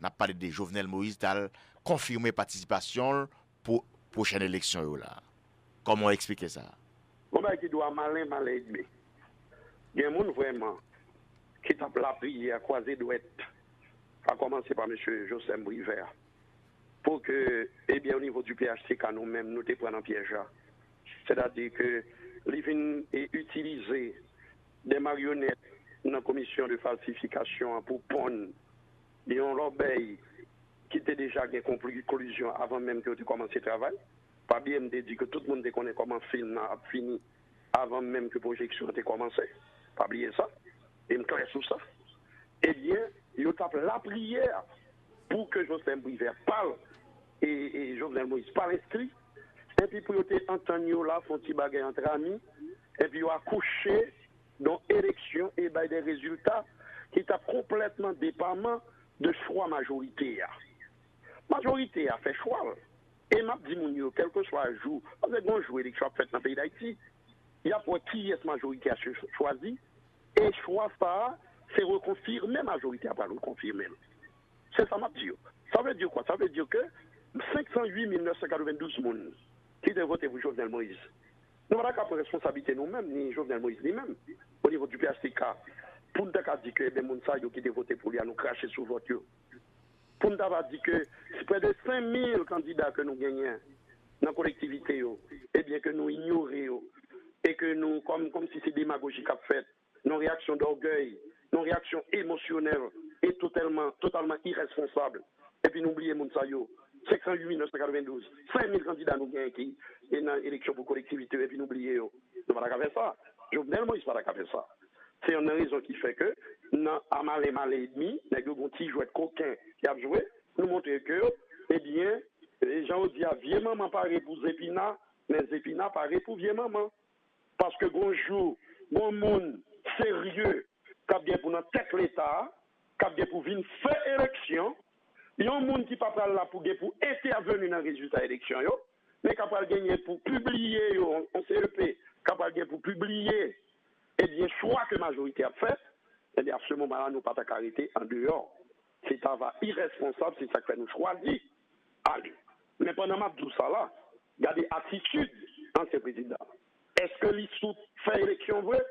n'a parlé de Jovenel Moïse d'al confirmer participation pour prochaine élection là. Comment expliquer ça? Comment qui doit malin aimer. Il y a un monde vraiment qui tape la prière croisée douette, à commencer par M. Joseph Briver, pour que, eh bien, au niveau du PHTK, nous-mêmes, nous te prenons en piège. C'est-à-dire que les vignes et utiliser des marionnettes dans la commission de falsification pour pondre et on l'obéit qui était déjà en collusion avant même que tu commences le travail. Pas bien me dit que tout le monde connaît comment le film a fini avant même que la projection ait commencé. Pas oublier ça. Et me clair sur ça. Eh bien, il tape la prière pour que Joseph Briver parle et Jovenel Moïse parle inscrit. Et puis pour entendre là, font petit bagage entre amis. Et puis il a couché dans l'élection et ben des résultats qui étaient complètement dépendants de choix majoritaire. Majorité a fait choix. Et m'a dit quel que soit le jour, parce que bon jour élection faite dans le pays d'Haïti, il y a pour qui est majorité a choisi et choix ça c'est reconfirmer majorité à pas reconfirmer. C'est ça m'a dit. Ça veut dire quoi? Ça veut dire que 508 992 personnes qui ont voté pour Jovenel Moïse. Nous n'avons pas de responsabilité nous-mêmes, ni Jovenel Moïse lui-même, au niveau du PHTK, pour nous dire que les gens qui ont voté pour lui, nous cracher sous vote. Pour nous dire que c'est près de 5000 candidats que nous gagnons dans la collectivité, et bien que nous ignorons, et que nous, comme si c'est démagogie qu'a fait, nos réactions d'orgueil, nos réactions émotionnelles, est totalement irresponsable. Et puis n'oubliez Mounsayo, 508 992, 5000 candidats nous gagnent qui est dans l'élection pour collectivité, et puis n'oubliez, nous ne pouvons pas faire ça. Jovenel Moïse ne peut pas faire ça. C'est une raison qui fait que, à mal et demi, nous avons un petit jouet de coquin qui a joué, nous montrer que, eh bien, les gens disent, vieux maman paraît pour Zépina, mais Zépina paraît pour vieux maman. Parce que bonjour, bon monde sérieux, qui a bien pour notre tête l'État, qui a bien pour venir faire élection, il y a un monde qui ne peut pas là pour intervenir dans le résultat de l'élection, mais qui a gagné pour publier en CEP, qui a gagné pour publier, eh bien, choix que la majorité a fait, eh bien, à ce moment-là, nous ne pouvons pas arrêter en dehors. C'est ça va irresponsable, c'est ça que nous choisir. Allez. Mais pendant tout ça là, il y a des attitudes dans ce président. Est-ce que l'issue fait élection vrai?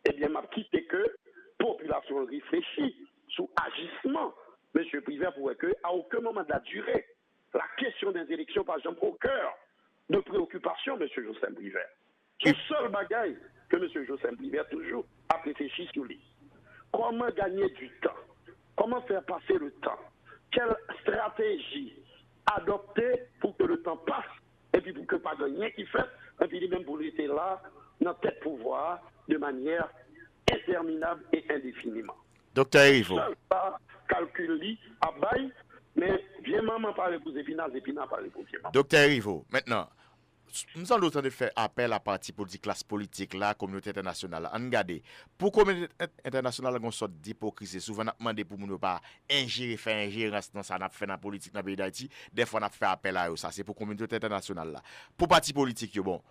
Eh bien, m'a quitté que la population réfléchit sous agissement. Monsieur Privé pourrait que, à aucun moment de la durée, la question des élections, par exemple, au cœur de préoccupation, monsieur Joseph Privé. C'est le seul bagaille que monsieur Joseph Privé toujours a réfléchi sur lui. Comment gagner du temps? Comment faire passer le temps? Quelle stratégie adopter pour que le temps passe et puis pour que pas gagner qui fait et puis même pour rester là dans tête pouvoir de manière interminable et indéfiniment. Docteur Erivo. Ça calcule à bail, mais viens maman parler pour Zépina, Zépina parler pour viens maman. Docteur Erivo, maintenant, nous sommes en train de faire appel à parti politique, classe politique, la communauté internationale. On regarde, pour la communauté internationale, on a une sorte d'hypocrisie. Souvent, on a demandé pour nous ne pas faire ingérence dans ça, on a fait dans la politique dans le pays d'Haïti. Des fois, on a fait appel à eux. Ça, c'est pour la communauté internationale. Là. Pour parti politique, bon,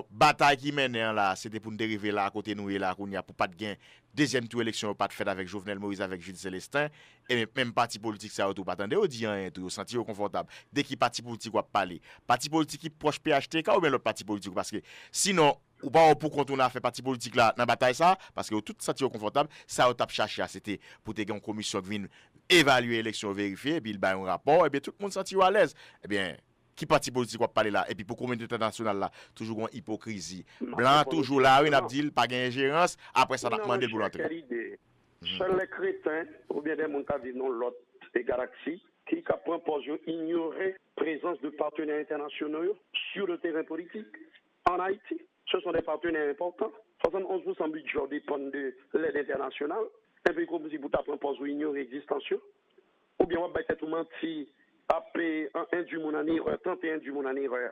bataille qui mène là, c'était pour nous dériver là, à côté de nous et là, pour pas de gain. Deuxième tour élection, pas de fait avec Jovenel Moïse, avec Jules Célestin. Et même parti politique, ça, tout pas attendre, on dit rien, tout, senti confortable. Dès qu'il parti politique, on va parler. Parti politique qui proche PHTK ou bien l'autre parti politique, parce que sinon, ou pas pour qu'on a fait parti politique là, dans la bataille ça, parce que tout senti confortable, ça, on tape chercher, c'était pour te une commission qui vient évaluer l'élection, vérifier, et puis il y a un rapport, et bien tout le monde senti à l'aise. Eh bien, qui parti politique va parler là et puis pour communauté internationale là toujours une hypocrisie blanc toujours là oui n'a dit pas gain ingérence après ça n'a demandé pour l'entrée seuls les crétins ou bien des gens qui vivent dans l'autre galaxie qui proposent ignorer présence de partenaires internationaux sur le terrain politique en Haïti. Ce sont des partenaires importants. 71% du budget dépend de l'aide internationale. Et puis comme si vous proposez ignorer l'existence ou bien on va peut-être mentir après 1 du monde en erreur, 31 du monde en erreur,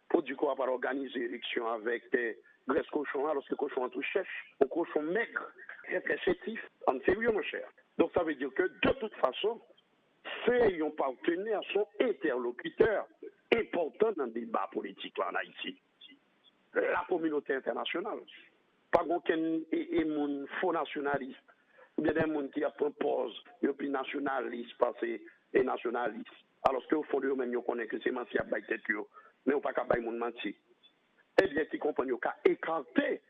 pour du coup, on va organiser l'élection avec des graisses cochons, alors que cochon en tout chef, un cochon maigre, très très chétif, en sérieux, mon cher. Donc ça veut dire que de toute façon, ces partenaires sont interlocuteurs importants dans le débat politique là, en Haïti. La communauté internationale. Pas aucun faux nationaliste, ou bien des gens qui proposent, et puis nationalistes, parce que et nationalistes. Alors qu'au fond de eux-mêmes, ils connaissent que c'est menti à bailler tête, mais on pas qu'à bailler mon menti. Eh bien, qui comprennent qu'à écarter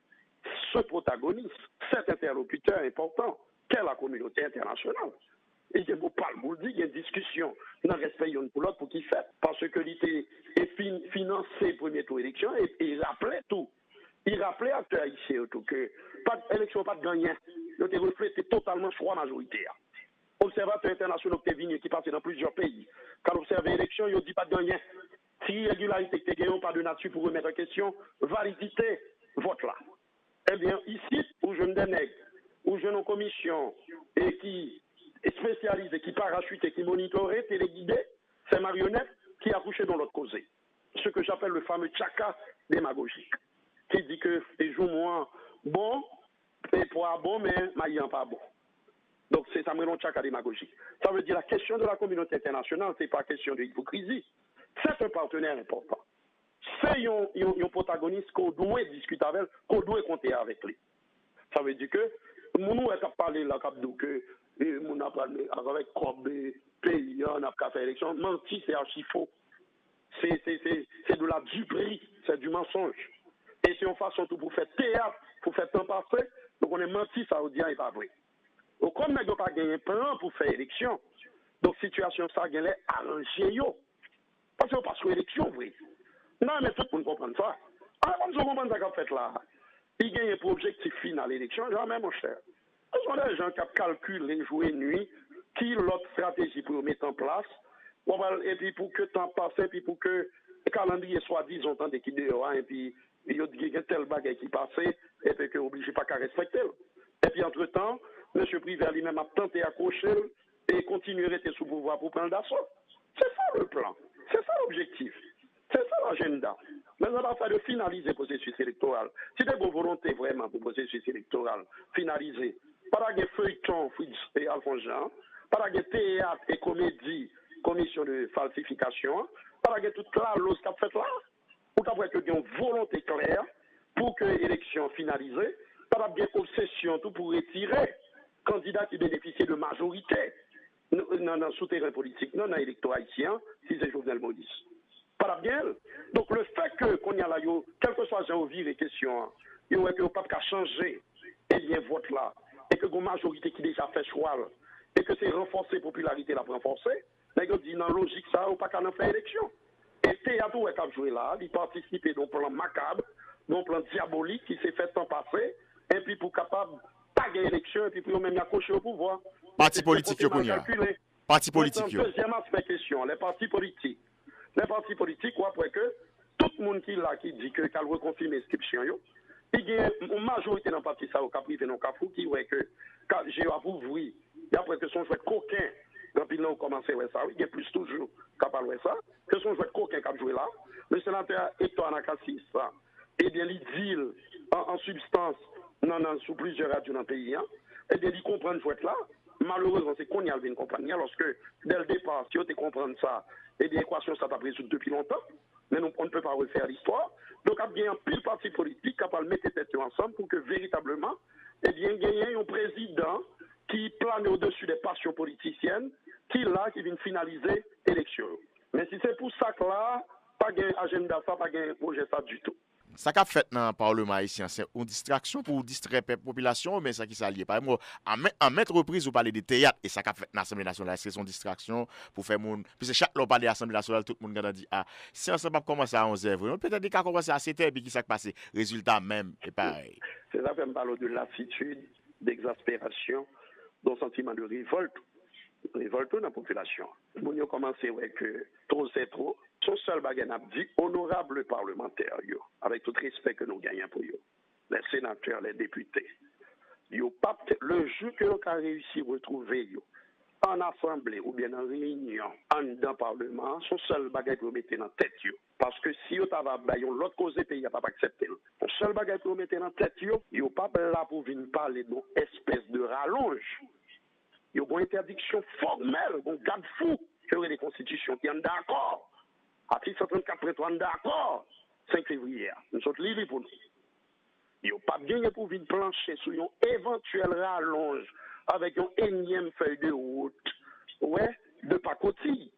ce protagoniste, cet interlocuteur important, qu'est la communauté internationale. Et il y a pas le il y a une discussion dans le respect d'une pour l'autre pour qui fait. Parce que l'idée est financé premier tour élection et il rappelait tout. Il rappelait à ici tout que pas d'élection, pas de gagnant. Il a reflété totalement le choix majoritaire. Observateurs internationaux qui viennent qui passent dans plusieurs pays. Quand on observe l'élection, il dit pas de gagnant. Si irrégularité qui gagnant pas de nature pour remettre en question, validité, vote là. Eh bien, ici, où je me dénègre, où je une commission et qui est spécialisée, qui parachute et qui monitore, téléguidé, c'est marionnette qui a couché dans l'autre cause. Ce que j'appelle le fameux tchaka démagogique, qui dit que les jours moins bon, et pour bon, mais maillant pas bon. Donc, c'est ça, mon tchaka démagogique. Ça veut dire la question de la communauté internationale, c'est pas question de hypocrisie. C'est un partenaire important. C'est un protagoniste qu'on doit discuter avec, qu'on doit compter avec lui. Ça veut dire que, nous avons parlé là, que nous avons parlé avec Kobe, pays, on a fait élection. Menti, c'est archi faux. C'est de la duperie, c'est du mensonge. Et si on fait tout pour faire théâtre, pour faire temps passé, donc on est menti, ça veut dire qu'il n'est pas vrai. Donc, comme nous n'avons pas gagné un plan pour faire élection, donc situation ça gagne arrangé yo. Parce qu'on passe aux élections, oui. Non, mais tout le monde comprend ça. Alors, comme je comprends ça qu'on fait là, il gagne pour objectif final l'élection, jamais mon cher. Ce sont des gens qui calculent les jours et nuits, qui l'autre stratégie pour mettre en place, et puis pour que le temps passe, et puis pour que le calendrier soit disons tant d'équipe dehors, et puis il y a tel bagage qui passe, et puis qu'on n'oblige pas qu'à respecter. Et puis entre-temps, M. Privé lui-même a tenté d'accrocher et continuer à rester sous pouvoir pour prendre l'assaut. C'est ça le plan. C'est ça l'objectif. C'est ça l'agenda. Mais on va faire de finaliser le processus électoral. Si des bonnes volontés vraiment pour le processus électoral, finaliser. Pas de feuilleton, Fritz et Alphonse Jean, pas de théâtre et comédie, commission de falsification, pas de toute la lose qu'a fait là, ou qu'après qu'il y ait une volonté claire pour que l'élection finalisée, pas de obsession tout pour retirer candidat qui bénéficie de majorité dans le souterrain politique, non dans l'électorat haïtien, si c'est Jovenel Moïse. Pas bien. Donc le fait qu'on y a là, quel que soit Jean-Ovir et question, il n'y a pas qu'à changer, et bien vote là, et que la majorité qui déjà fait choix, et que c'est renforcer la popularité, la renforcer, mais il dit non, logique ça, ou pas qu'à en faire élection. Et théâtre où est qu'à jouer là, il participe dans un plan macabre, dans un plan diabolique qui s'est fait tant passer, et puis pour capable pas gagner l'élection, et puis pour même accrocher au pouvoir. Parti politique, Parti politique. Deuxième aspect question, les partis politiques. Les partis politiques, ou après que tout le monde qui là, qui dit que qu'elle reconfirme l'inscription, il y a une majorité dans le parti ça, au Caprivé, dans le Cafou, qui ouais que j'ai avoué, et après que son jouet coquin, quand ils ont commencé à ça, il y a plus toujours capable de ça, que son jouet coquin qui a joué là, le sénateur Hector Anakassis, et bien il dit en substance, sous plusieurs radios dans le pays, et bien il comprend jouet là, malheureusement c'est qu'on y a bien comprendre, lorsque dès le départ, si on te comprend ça, et bien l'équation ça t'a résoudre depuis longtemps, mais on ne peut pas refaire l'histoire. Donc, il y a un pile parti politique qui va mettre tête ensemble pour que véritablement, eh bien, il y ait un président qui plane au-dessus des passions politiciennes, qui vient finaliser l'élection. Mais si c'est pour ça que là, pas de agenda, pas de projet ça du tout. Ça qu'a fait dans le Parlement haïtien, c'est une distraction pour distraire la population, mais ça qui s'allie. Par exemple, en maintes reprises, vous parlez de théâtre, et ça qu'a fait dans l'Assemblée nationale, c'est une distraction pour faire mon. Puis chaque fois parle de l'Assemblée nationale, tout le monde a dit, si on ne va pas commencer à 11h, peut-être qu'à commencer à 7h, puis qui s'est passé. Résultat même, et pareil. C'est ça que me parle de lassitude, d'exaspération, d'un sentiment de révolte dans la population. Nous avons commencé avec trop c'est trop. Son seul bagage n'a dit honorable parlementaire, avec tout respect que nous gagnons pour eux. Les sénateurs, les députés. Le jour que nous avons réussi à retrouver en assemblée ou bien en réunion, dans le parlement, son seul bagage pour mettre dans la tête. Parce que si vous avez l'autre cause pays, il n'y a pas accepté. Son seul bagage pour mettre dans la tête, il n'y a pas là pour venir parler d'une espèce de rallonge. Il y a une interdiction formelle, un garde-fou, qui aurait des constitutions qui sont d'accord. Article 134, on est d'accord. 5 février, nous sommes libres pour nous. Il n'y a pas bien pour venir plancher sur une éventuelle rallonge avec une énième feuille de route. Ouais, de pacotille.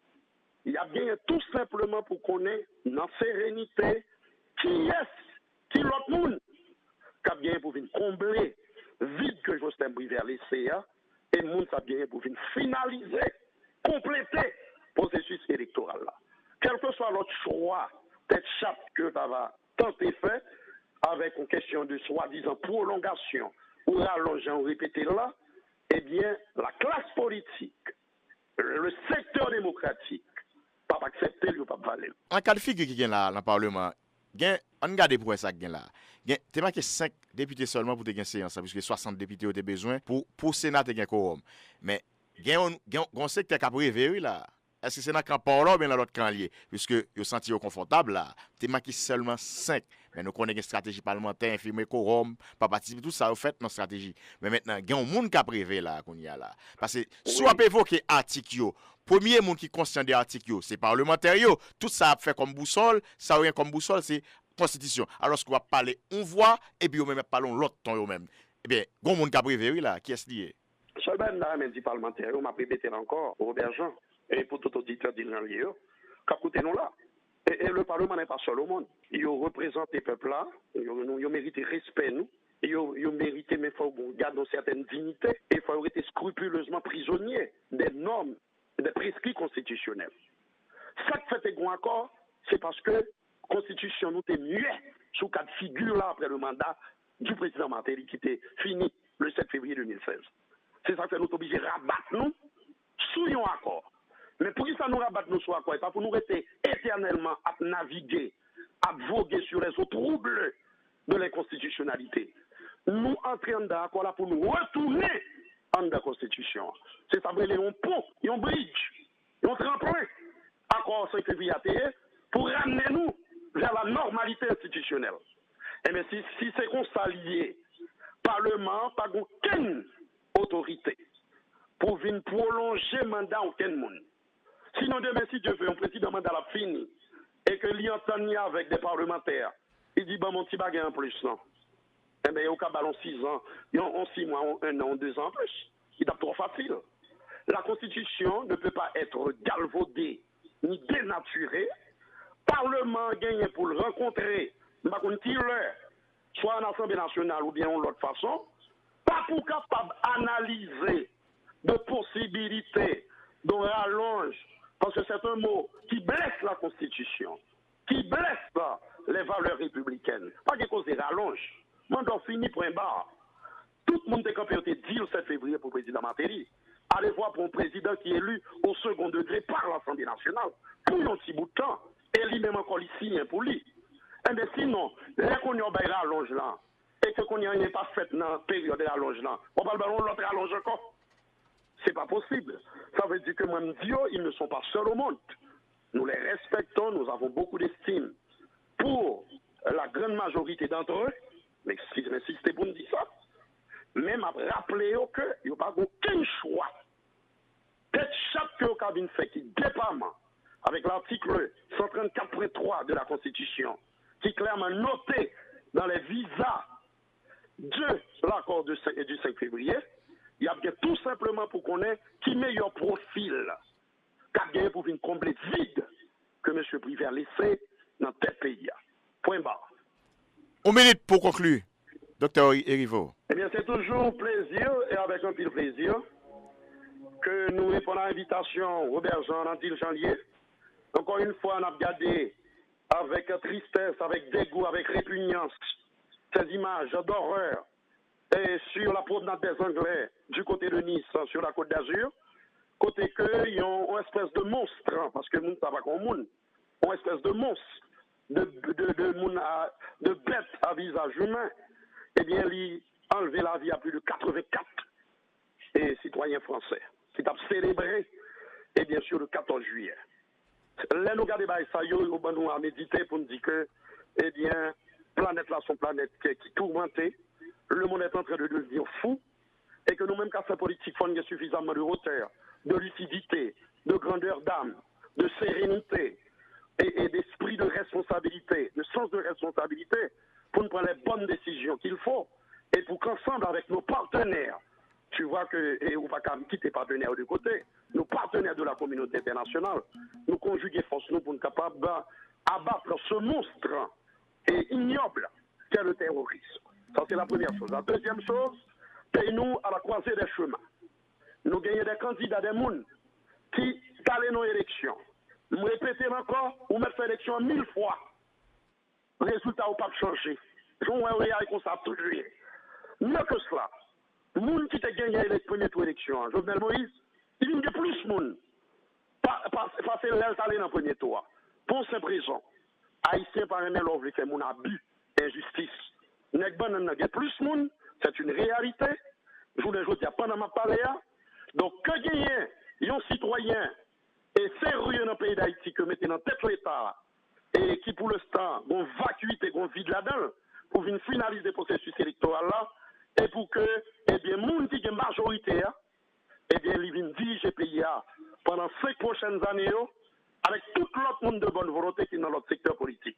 Il y a bien tout simplement pour qu'on ait dans sérénité qui est, qui l'autre monde, qui a bien pour venir combler vide que Jospin Briver a laissé, et monde ça bien pour venir finaliser, compléter le processus électoral là. Quel que soit l'autre choix, peut-être chape que ça va tenter faire, avec une question de soi-disant prolongation ou rallongeant ou répéter là, eh bien, la classe politique, le secteur démocratique, pas accepter le pas valer. En cas de figure qui est là dans le Parlement, on regarde pour ça qui est là. Tu marqué 5 députés seulement pour te gagner séance, puisque 60 députés ont besoin pour le Sénat te gagner quorum. Mais on sait que tu as prévu là. Est-ce que c'est dans le camp Polo ou bien dans l'autre camp lié? Puisque vous sentez confortable là. Tu marqué seulement 5. Mais nous connaissons une stratégie parlementaire, infirmer quorum, pas participer, tout ça, vous faites notre stratégie. Mais maintenant, il y a un monde qui a prévu là, qu'on y a là. Parce que, soit on peut évoquer article, premier monde qui est conscient des articles, c'est parlementaire, tout ça a fait comme boussole, ça a rien comme boussole, c'est constitution. Alors, ce qu'on va parler, on voit, et puis, on même parlons l'autre temps, même. Eh bien, il y a un monde qui a prévu là, qui est-ce lié? Seulement, dans la dit parlementaire, on m'a répété encore, Robert Jean, et pour tout auditeur d'Illan Lieu, qu'écoutez-nous là. Et le Parlement n'est pas seul au monde. Il représente les peuples là, il mérite respect, nous. Il mérite, mais il faut garder une certaine dignité et il faut être scrupuleusement prisonnier des normes, des prescrits constitutionnels. Ça que fait un accord, c'est parce que la Constitution nous est mieux sous cas de figure là après le mandat du président Martelly qui était fini le 7 février 2016. C'est ça que nous sommes obligés de rabattre nous sous un accord. Mais pour que ça nous rabatte nous soit quoi? Pas pour nous rester éternellement à naviguer, à voguer sur les eaux troubles de l'inconstitutionnalité. Nous entraînons d'accord là pour nous retourner en la Constitution. C'est ça, brûler un pont, un bridge, un tremplin, accord 5 février pour ramener nous vers la normalité institutionnelle. Et bien si c'est qu'on s'allie, Parlement, pas aucune autorité pour venir prolonger le mandat aucun monde. Sinon, demain, si Dieu veut, un président mandat l'a fini et que l'y entend avec des parlementaires, il dit, bon, mon petit bagage en plus, non. Eh bien, il y a au cas ballon 6 ans, en 6 mois, en 1 an, en 2 ans en plus. Il est trop facile. La Constitution ne peut pas être galvaudée ni dénaturée. Parlement gagné pour le rencontrer, soit en Assemblée nationale ou bien en l'autre façon, pas pour capable d'analyser de possibilités de rallonge, parce que c'est un mot qui blesse la Constitution, qui blesse les valeurs républicaines. Pas de cause de rallonge. Mandat fini, point barre. Tout le monde est campé dit le 7 février pour le président Martelly. Allez voir pour un président qui est élu au second degré par l'Assemblée nationale pour un petit bout de temps. Et lui-même encore ici pour lui. Et bien sinon, dès qu'on y a un rallonge là, et que qu'on n'y a pas fait dans la période de rallonge là, on va le l'autre rallonge encore. C'est pas possible. Ça veut dire que même Dieu, ils ne sont pas seuls au monde. Nous les respectons, nous avons beaucoup d'estime pour la grande majorité d'entre eux. Mais si j'insiste pour nous dire ça, même à rappeler qu'il n'y a pas aucun choix. Peut-être chaque cabine fait qui dépendamment avec l'article 134.3 de la Constitution, qui est clairement noté dans les visas de l'accord du 5 février, il y a bien tout simplement pour qu'on ait qui meilleur profil qu'a bien pour venir combler vide que M. Briver a laissé dans tel pays. Point barre. On mérite pour conclure, Dr. Erivo. Eh bien, c'est toujours un plaisir et avec un pile plaisir que nous répondons à l'invitation Robert Jean Antil Janlier. Encore une fois, on a regardé avec tristesse, avec dégoût, avec répugnance ces images d'horreur et sur la promenade des Anglais du côté de Nice, sur la Côte d'Azur, côté que ils ont une espèce de monstre, parce que nous, ça va comme monde, une espèce de monstre, de bête à visage humain, eh bien, il a enlevé la vie à plus de 84 citoyens français, qui ont célébré, et bien sûr, le 14 juillet. Là, nous regardons ça, nous avons médité pour nous dire que, eh bien, planète là, son planète qui est tourmentée, le monde est en train de devenir fou, et que nous-mêmes, qu'à cette politique, il faut suffisamment de hauteur, de lucidité, de grandeur d'âme, de sérénité, et d'esprit de responsabilité, de sens de responsabilité, pour nous prendre les bonnes décisions qu'il faut, et pour qu'ensemble, avec nos partenaires, tu vois que, et on va quand même quitter partenaires de côté, nos partenaires de la communauté internationale, nous conjuguer force nous pour être capables d'abattre ce monstre et ignoble qu'est le terrorisme. Ça, c'est la première chose. La deuxième chose, c'est nous à la croisée des chemins. Nous gagnons des candidats, des mondes qui allaient nos élections. Nous répétons encore, on met fait élection 1000 fois. Le résultat n'a pas changé. Je vais comme ça toujours. Mieux que cela, le monde qui a gagné les premières élections, Jovenel Moïse, il y a plus de monde. Passer l'aile d'aller dans le premier tour. Pour cette raison, Haïtien par un l'ouvre fait mon abus, injustice. Nek ban nan gen plus moun, c'est une réalité. Je vous le dis pendant ma parole. Donc, que gagner un citoyen et sérieux dans le pays d'Haïti que mettez dans tête l'État et qui pour l'instant ont vacuité, ont vide là-dedans pour venir finaliser le processus électoral là et pour que, eh bien, moun qui est majorité, eh bien, ils viennent diriger le pays pendant 5 prochaines années avec tout l'autre monde de bonne volonté qui est dans notre secteur politique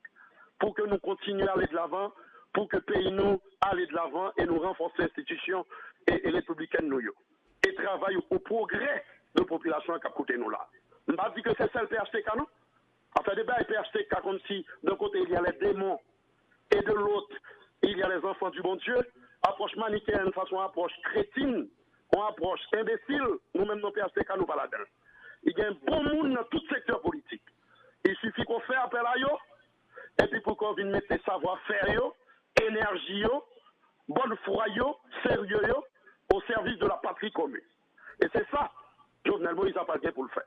pour que nous continuions à aller de l'avant, pour que le pays nous aille de l'avant et nous renforcer l'institution et républicaine nous. Et travailler au progrès de la population qui a coûté nous là. Je ne dis pas que c'est ça le PHTK, non? En fait, débat PHTK comme si d'un côté il y a les démons et de l'autre il y a les enfants du bon Dieu. Approche manichéenne, façon approche crétine, on approche imbécile, nous-mêmes nos PHTK nous pas là-dedans. Il y a un bon monde dans tout secteur politique. Il suffit qu'on fait appel à eux, et puis pour qu'on vienne mettre savoir-faire, énergie, bonne foi, sérieux, au service de la patrie commune. Et c'est ça, Jovenel Moïse a pas bien pour le faire.